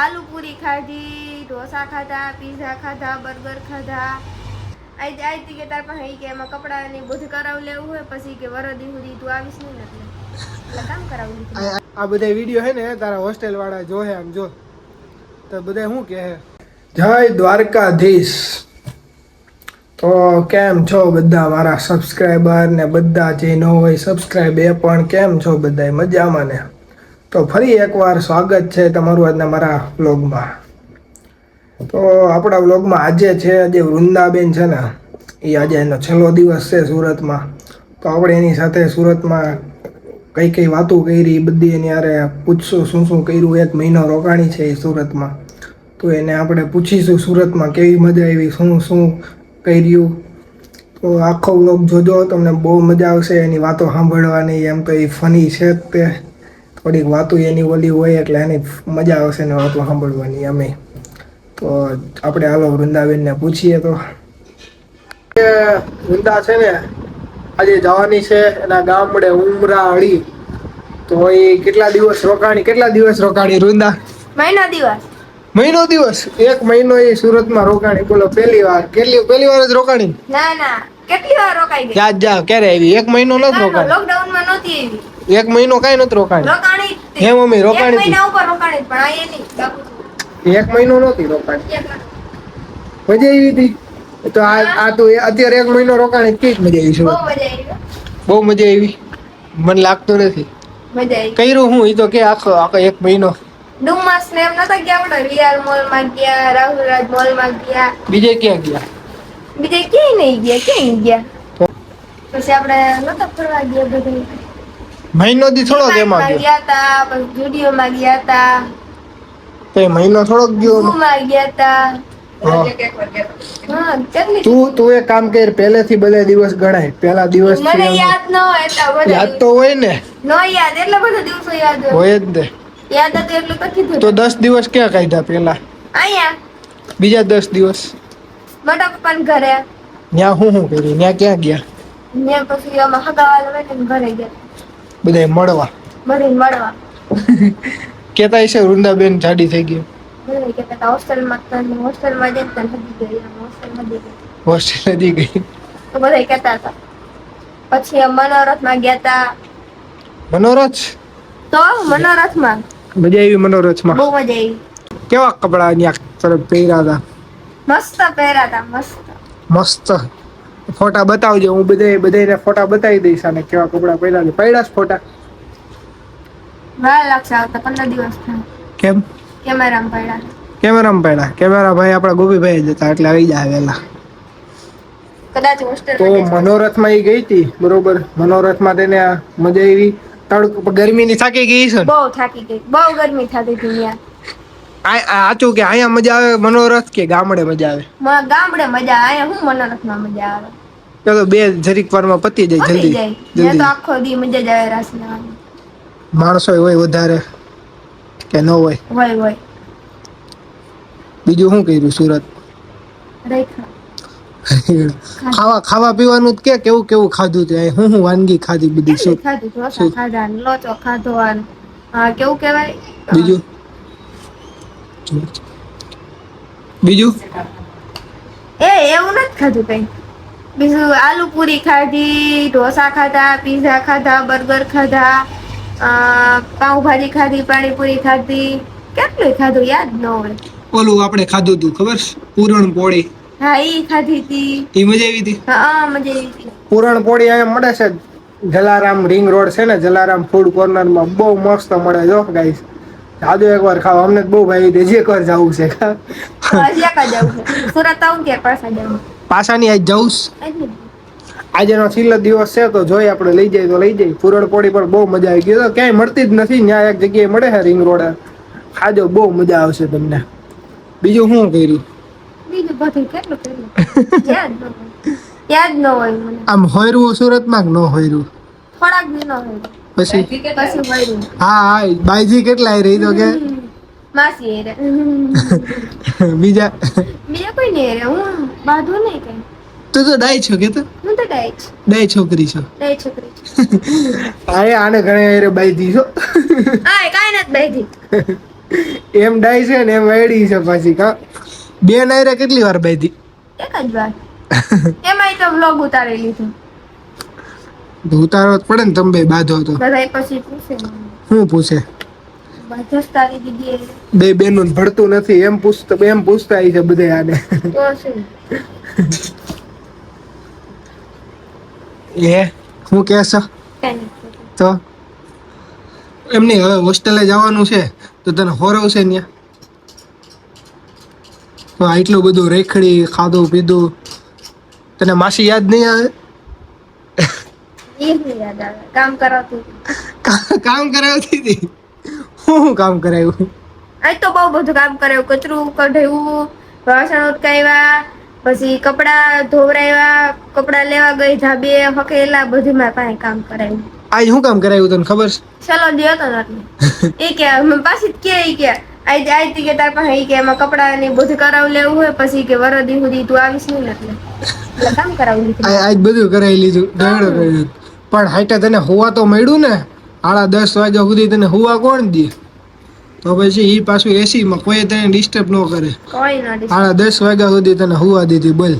આલુ પૂરી ખાધી, ઢોસા ખાધા, પીઝા ખાધા, બર્ગર ખાધા. આઈ કે તાર પાસે કે એમાં કપડા ને બધું કરાવી લેવું હોય પછી કે વરદી હુદી તું આવીશ નહીં એટલે કામ કરાવી લીધું. આ બધા વિડિયો હે ને તારા હોસ્ટેલ વાળા જોહે આમ જો તો બધા શું કહે જય દ્વારકાધીશ. તો કેમ છો બધા મારા સબસ્ક્રાઈબર ને બધા જે ન હોય સબસ્ક્રાઈબ એ પણ કેમ છો બધા મજામાં ને? તો ફરી એકવાર સ્વાગત છે તમારું આજના મારા વ્લોગમાં. તો આપણા વ્લોગમાં આજે છે જે વૃંદાબેન છે ને એ આજે એનો છેલ્લો દિવસ છે સુરતમાં. તો આપણે એની સાથે સુરતમાં કઈ કઈ વાતો કરી બધી એની યારે પૂછશું શું શું કર્યું. 1 મહિનો રોકાણી છે એ સુરતમાં તો એને આપણે પૂછીશું સુરતમાં કેવી મજા આવી, શું શું કર્યું. તો આખો વ્લોગ જોજો, તમને બહુ મજા આવશે એની વાતો સાંભળવાની. એમ તો એ ફની છે જ તે, થોડીક વાતો એની ઓલી હોય એટલે એની મજા આવશે ને વાતો સાંભળવાની અમે. તો આપણે હાલો વૃંદાબેનને પૂછીએ. તો વૃંદા છે ને આજે જવાની છે એના ગામડે ઉમરાળી. તો એ કેટલા દિવસ રોકાણી વૃંદા? મહિનો દિવસ 1 મહિનો એ સુરતમાં રોકાણી. બોલો પહેલી વાર જ રોકાણી? ના કેટલી વાર રોકાઈ ગઈ? જા ક્યારે આવી? 1 મહિનો નથી રોકાણી. લોકડાઉન માં નહોતી આવી. 1 મહિનો કાઈ નથી રોકાણી. હે મમ્મી રોકાણી? 1 મહિના ઉપર રોકાણી પણ આ નહીં. 1 મહિનો નહોતી રોકાણી. મજા આવી હતી. તો આ તો અત્યારે 1 મહિનો રોકાણી કેવી મજા આવી? બહુ મજા આવી. બહુ મજા આવી. મને લાગતું નથી. મજા આવી. કર્યું હું? ઈ તો કે આખો 1 મહિનો ડુમસ ને એમ નતા ગયા આપણે? વીઆર મોલ માં ગયા, રાહુલ રાજ મોલ માં ગયા. બીજે ક્યાં ગયા? બીજે ક્યાંય નહીં ગયા. પછી આપણે નતા ફરવા ગયા બધે. મહિનો દી થોડો એમાં ગયા તા, પછી જુડિયો માં ગયા તા. તો મહિનો થોડોક ગયો. માં ગયા તા. હા તું એક કામ કર, પહેલેથી બધા દિવસ ગણાય. પહેલા દિવસ મને યાદ ન હોય એટલા બધા. યાદ તો હોય ને? નો યાદ એટલા બધા દિવસો યાદ હોય જ ને. યાદ હતું એટલું તો કીધું. તો 10 દિવસ ક્યાં કાઢ્યા પહેલા? અહીંયા. બીજા 10 દિવસ મોટા પપ્પાના ઘરે. ત્યાં શું કર્યું? ત્યાં ક્યાં ગયા? ત્યાં પછી અમે હગાવાલા બેઠા ઘરે ગયા. બધા મળવા? મળવા. કેતા હશે વૃંદાબેન જાડી થઈ ગઈ. હોસ્ટેલમાં હોસ્ટેલ ગઈ તો બધા કહેતા હતા. પછી મનોરથમાં ગયા તા. મનોરથ? તો મનોરથમાં મજા આવી. મનોરથમાં બહુ મજા આવી. કેવા કપડા ત્યાં તરફ પહેર્યા હતા? મસ્ત પહેર્યા હતા. મસ્ત. ફોટા બતાવજો, હું બધાને ફોટા બતાવી દઈશ. અને કેવા કપડા પહેર્યા છે? પડ્યા ફોટા? વાર લાગશે આવતા 15 દિવસ થાય. કેમ? કેમેરામાં પડ્યા. કેમેરા ભાઈ આપણા ગોપીભાઈ જ હતા એટલે આવી જાય વહેલા. કદાચ હોસ્ટેલ તો મનોરથમાં એ ગઈ હતી બરોબર. મનોરથમાં તેને મજા આવી. તડકો ગરમીની થાકી ગઈ છે? બહુ થાકી ગઈ. બહુ ગરમી થતી હતી ત્યાં. આચું કે અહીંયા મજા આવે મનોરથ કે ગામડે મજા આવે? ગામડે મજા આવે. અહીંયા હું મનોરથમાં મજા આવે. તો બે જરીક વારમાં પતી જાય જલ્દી. તો આખો દી મજા જ આવે રાસના. માણસો હોય વધારે કે ન હોય? હોય. બીજું શું કર્યું સુરત? ખાવા પીવાનું કે કેવું ખાધું ત્યાં? શું વાનગી ખાધી બધી? શું ખાધું? ઢોસા ખાધા, લોચો ખાધો. કેવું કહેવાય બીજું એવું નથી ખાધું કઈ. બીજું આલુ પૂરી ખાધી, ઢોસા ખાધા, પીઝા ખાધા, બર્ગર ખાધા, પાઉંભાજી ખાધી, પાણીપુરી ખાધી. કેટલું ખાધું યાદ ન હોય. ઓલું આપણે ખાધું હતું ખબર? પૂરણપોળી. હા ઈ ખાધી હતી. ઈ મજા આવી હતી. હા મજા આવી હતી. પૂરણપોળી અહીંયા મળે છે જલારામ રિંગ રોડ છે ને, જલારામ ફૂડ કોર્નર માં. બહુ મસ્ત મળે જો ગાઈસ. જાજો એકવાર ખાવા. અમને બહુ ભાઈ હજી એકવાર જવું છે. સુરત આવું કે પાછાની આજ જવું. આજનો છેલ્લો દિવસ છે તો જોઈ આપણે લઈ જાય. પૂરણપોળી પણ બહુ મજા આવી ગઈ. તો ક્યાંય મળતી જ નથી. ત્યાં એક જગ્યાએ મળે છે રિંગ રોડ. ખાજો, બહુ મજા આવશે તમને. બીજું શું કર્યું? બીજું બધું કેટલું યાદ ન હોય મને. આમ હોયરું સુરતમાં કે ન હોયરું? થોડાક દી ન હોય. પછી હોયરું. હા બાઈજી કેટલા રહી તો કે? માસી રે. બીજા કોઈ નહીં રે. હું બાંધું નહીં કઈ. તું તો ડાય છો કે? હું તો ડાય છોકરી છો. છોકરી. આને ઘણે બાઈધી છો? કાઈ નથી બાઈધી. એમ ડાય છે ને એમ વાયડી છે પાછી કા બે નાયરા કેટલી વાર બાંધી એક જ વાર એમાંય તો વ્લોગ ઉતારી લીધો ઉતારવો જ પડે ને તમે બે બાંધો તો બધા પછી પૂછે શું પૂછે બાધસ તારી દીદી બે બેનું ભળતું નથી એમ પૂછતા છે બધે આને તો શું એ હું કહેશો કઈ નથી તો એમને હવે હોસ્ટેલે જવાનું છે તો તને હોરવશે ત્યાં તો આટલું બધું રેખડી ખાધું પીધું તને માસી યાદ નહીં આવે એ નહીં યાદ આવે કામ કરાવતી કામ કરાવતી હતી હું કામ કરાવ્યું આજ તો બહુ બધું કામ કરાયું કચરું કઢાવ્યું વાસણ ઉટકાવ્યા પછી કપડા ધોવરાવ્યા કપડા લેવા ગઈ ધાબે હકેલા બધી મારા પાસે કામ કરાવ્યું આજ શું કામ કરાવ્યું તને ખબર છે ચલો દે હતો ને એટલે એ કે પાછી કે ઈ કે આજ તી કે તાર પાસે ઈ કે એમાં કપડા ને બધું કરાવ લેવું હોય પછી કે વરદી સુધી તું આવીશ નહીં ને એટલે કામ કરાવી લીધું આજ બધું કરાવી લીધું ઢગલો કરી લીધું પણ હાઈટા તને હુવા તો મળ્યું ને 10:30 વાગ્યા સુધી તને હુવા કોણ દે તો પછી ઈ પાછું એસી માં કોઈ તને ડિસ્ટર્બ ન કરે કોઈ ના 10:30 વાગ્યા સુધી તને હુવા દીધી બોલ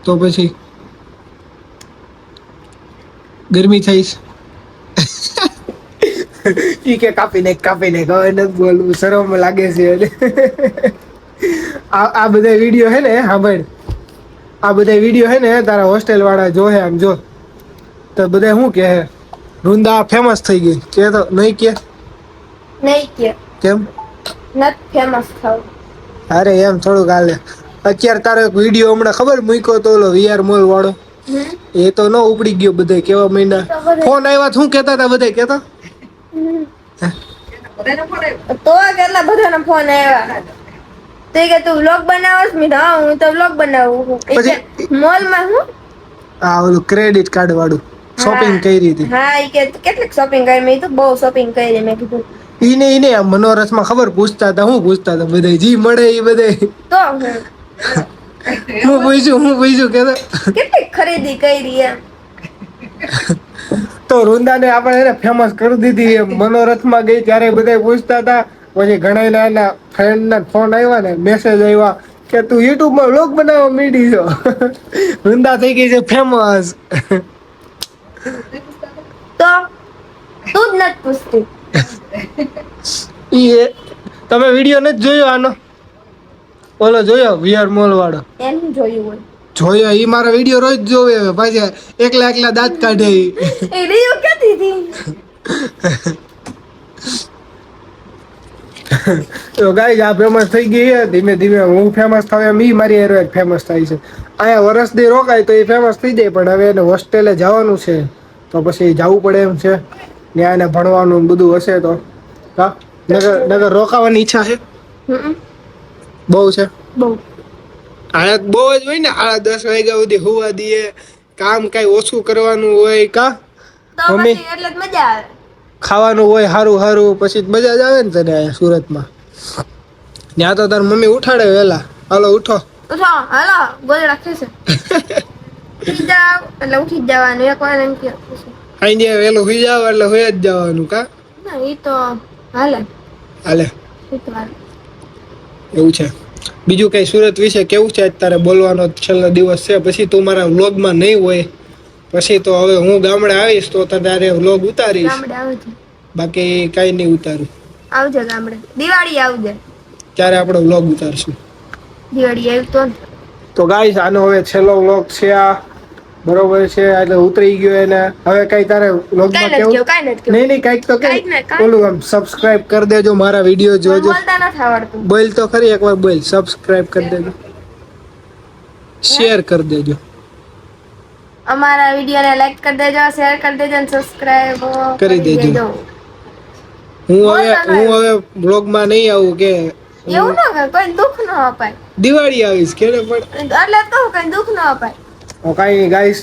તો પછી ગરમી થઈશ ઈ કે કાપીને હવે નથી બોલવું શરમ લાગે છે આ બધા વિડીયો હે ને હા ભાઈ આ બધા વિડીયો હે ને તારા હોસ્ટેલ વાળા જોહે આમ જો તો બધા શું કહે વૃંદા ફેમસ થઈ ગઈ કે તો નહીં કે નહીં કે કેમ નત ફેમસ થાવ અરે એમ થોડુંક હાલે અત્યારે તારો એક વિડીયો હમણાં ખબર મૂક્યો તો ઓલો વીઆર મોલ વાળો એ તો ન ઉપડી ગયો બધા કેવા મહિના ફોન આવ્યા શું કહેતા હતા બધા કહેતા તો કેટલા બધાના ફોન આવ્યા તે કે તું વ્લોગ બનાવસ મી હા હું તો વ્લોગ બનાવું મોલ માં હું આ ઓલું ક્રેડિટ કાર્ડ વાળું શોપિંગ કરી હતી હા ઈ કે કેટલીક શોપિંગ કરી મેં તો બહુ શોપિંગ કરી મેં કીધું ઈને મનોરથમાં ખબર પૂછતા હતા હું પૂછતા હતા બધા જી મળે એ બધા તો હું પૂછ્યું કે કેટલી ખરીદી કરી એમ તો રૂંદાને આપણે એને ફેમસ કરી દીધી એમ મનોરથમાં ગઈ ત્યારે બધા પૂછતા હતા પછી ઘણા એના ફ્રેન્ડના ફોન આવ્યા ને મેસેજ આવ્યા કે તું યુટ્યુબમાં વ્લોગ બનાવવા માંડી છો રૂંદા થઈ ગઈ છે ફેમસ તો તું જ નથી પૂછતી ઈ તમે વિડીયો નથી જોયો આનો ઓલો જોયો વીઆર મોલ વાળો એમ જોયું હોય જોયો ઈ મારો વિડીયો રોજ જોવે પાછા એકલા દાંત કાઢે એ રીયો ક્યાંથી હતી તો ગાઈસ આ ફેમસ થઈ ગઈ છે ધીમે ધીમે હું ફેમસ થાવ એમ ઈ મારી હેરો ફેમસ થાય છે અહીંયા વર્ષથી રોકાય તો એ ફેમસ થઈ જાય પણ હવે એને હોસ્ટેલે જવાનું છે તો પછી જવું પડે એમ છે ત્યાં એને ભણવાનું બધું હશે તો હા નગર રોકાવાની ઈચ્છા છે બહુ છે બહુ આ બહુ જ હોય ને 10:30 વાગ્યા સુધી હોવા દઈએ કામ કઈ ઓછું કરવાનું હોય કા તો મમ્મી પછી એટલે જ મજા આવે ખાવાનું હોય સારું પછી મજા જ આવે ને તને અહીંયા સુરતમાં ત્યાં તો તાર મમ્મી ઉઠાડે વેલા હાલો ઉઠો ઉઠો હાલો ગોદડા ખેંચે ઉઠી જાવ એટલે ઉઠી જ જવાનું એક વાર એમ કે આઈ વેલું સુઈ જાવ એટલે સુઈ જ જવાનું કા ના ઈ તો હાલે હાલે ઈ તો હાલે એવું છે બીજું કઈ સુરત વિશે કેવું છે તારે બોલવાનો છેલ્લો દિવસ છે પછી તું મારા વ્લોગમાં નહીં હોય પછી તો હવે હું ગામડે આવીશ તો તારે વ્લોગ ઉતારીશ ગામડે આવજે બાકી કઈ નહીં ઉતારું આવજે ગામડે દિવાળી આવજે ત્યારે આપણે વ્લોગ ઉતારશું દિવાળી આવી તો ગાઈસ આનો હવે છેલ્લો વ્લોગ છે આ બરોબર છે એટલે ઉતરી ગયો એને હવે કઈ તારે વ્લોગમાં કેવું નહીં કઈક તો કે ઓલું આમ સબસ્ક્રાઇબ કરી દેજો મારા વિડીયો જોજો બોલતા નથી આવડતું બોલ તો ખરી એકવાર બોલ સબસ્ક્રાઇબ કરી દેજો શેર કરી દેજો અમારા વિડીયોને લાઈક કરી દેજો શેર કરી દેજો અને સબસ્ક્રાઇબ કરી દેજો. હું હવે બ્લોગમાં નહીં આવું કે એવું ના કર કોઈ દુઃખ ન અપાય દિવાળી આવીશ કે પણ એટલે કહું કઈ દુઃખ ન અપાય કઈ નહીં ગાઈસ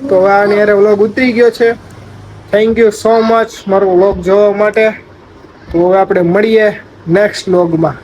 તો આની અરે વ્લોગ ઉતરી ગયો છે થેન્ક યુ સો મચ મારો વ્લોગ જોવા માટે તો હવે આપણે મળીએ નેક્સ્ટ વ્લોગમાં